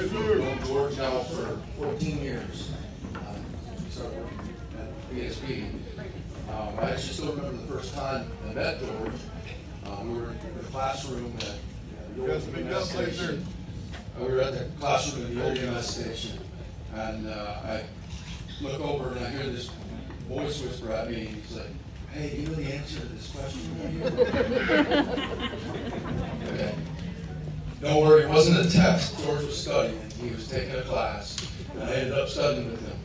I've known George now for 14 years. We started working at BSB. I actually still remember the first time I met George. We were in the classroom at the old EMS station. We were at the classroom at the old EMS station, and I look over and I hear this voice whisper at me, and he's like, "Hey, you know the answer to this question?" Okay. Don't worry, it wasn't a test. George was studying. He was taking a class, and I ended up studying with him.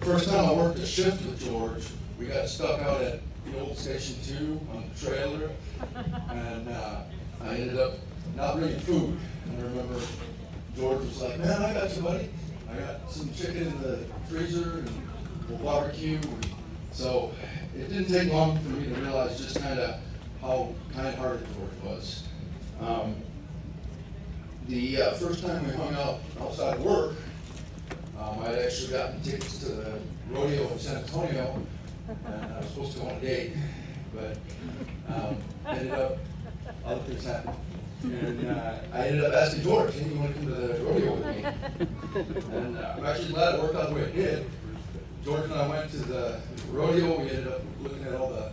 First time I worked a shift with George, we got stuck out at the old Station 2 on the trailer, and I ended up not bringing food. And I remember George was like, "Man, I got you, buddy. I got some chicken in the freezer, and we'll barbecue." So it didn't take long for me to realize just kind of how kind-hearted George was. The first time we hung out outside of work, I'd actually gotten tickets to the rodeo in San Antonio, and I was supposed to go on a date, but ended up, other things happened. And I ended up asking George, "Hey, you want to come to the rodeo with me?" And I'm actually glad it worked out the way it did. George and I went to the rodeo. We ended up looking at all the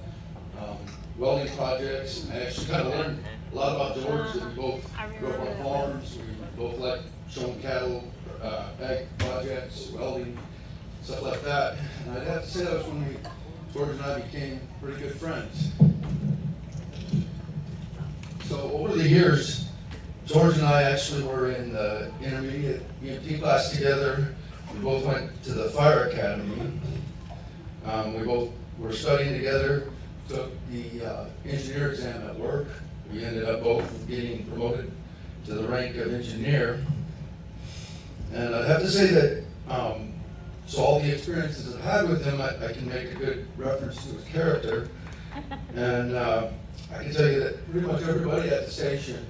welding projects. I actually kind of learned a lot about George, that we both grew up on farms. We both liked showing cattle, ag projects, welding, stuff like that. And I'd have to say that was when George and I became pretty good friends. So over the years, George and I actually were in the intermediate EMT class together. We both went to the fire academy. We both were studying together, took the engineer exam at work. We ended up both getting promoted to the rank of engineer. And I'd have to say that, so all the experiences I've had with him, I can make a good reference to his character. And I can tell you that pretty much everybody at the station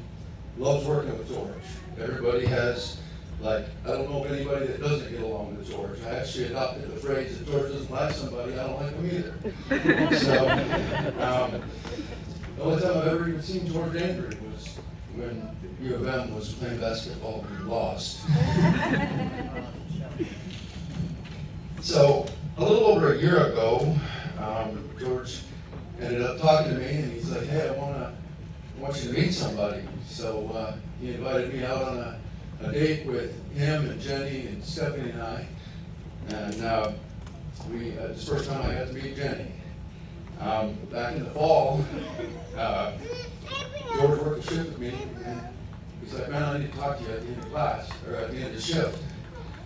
loves working with George. Everybody has, like, I don't know of anybody that doesn't get along with George. I actually adopted the phrase, if George doesn't like somebody, I don't like him either. So, the only time I've ever even seen George angry was when U of M was playing basketball and we lost. So, a little over a year ago, George ended up talking to me, and he's like, "Hey, I want you to meet somebody." So he invited me out on a date with him and Jenny and Stephanie and I. And it's the first time I got to meet Jenny. Back in the fall, George worked a shift with me, and he's like, "Man, I need to talk to you at the end of class, or at the end of the shift."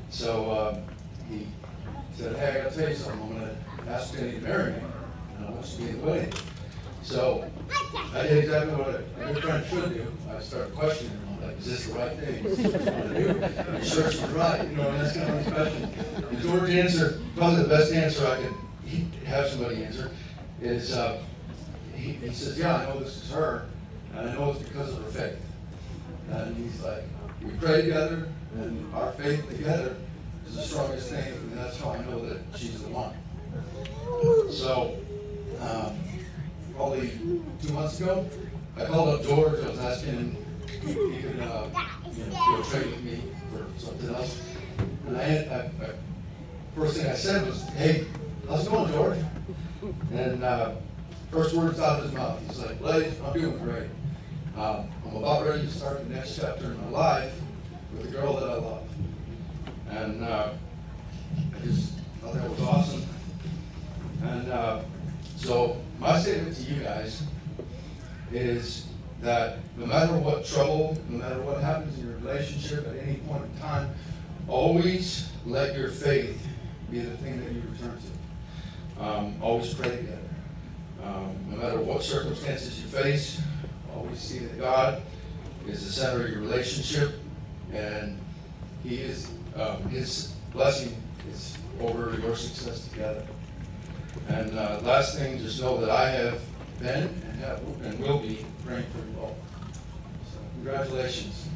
So he said, "Hey, I gotta tell you something. I'm gonna ask Jenny to marry me, and I want you to be in the wedding." So I did exactly what a good friend should do. I started questioning him. I'm like, "Is this the right thing? Is this what I want to do? Are you sure she's right?" You know, and that's kind of his question. And George answered, probably the best answer I could have somebody answer, is he says, "Yeah, I know this is her, and I know it's because of her faith." And he's like, "We pray together, and our faith together is the strongest thing, and that's how I know that she's the one." So, probably 2 months ago, I called up George. I was asking him if he could do a trade with me for something else. And first thing I said was, "Hey, how's it going, George?" And first words out of his mouth, he's like, "Blase, I'm doing great. I'm about ready to start the next chapter in my life with a girl that I love." And I just thought that was awesome. And so my statement to you guys is that no matter what trouble, no matter what happens in your relationship at any point in time, always let your faith be the thing that you return to. Always pray together. No matter what circumstances you face, always see that God is the center of your relationship, and He is His blessing is over your success together. And last thing, just know that I have been and will be praying for you all. So congratulations.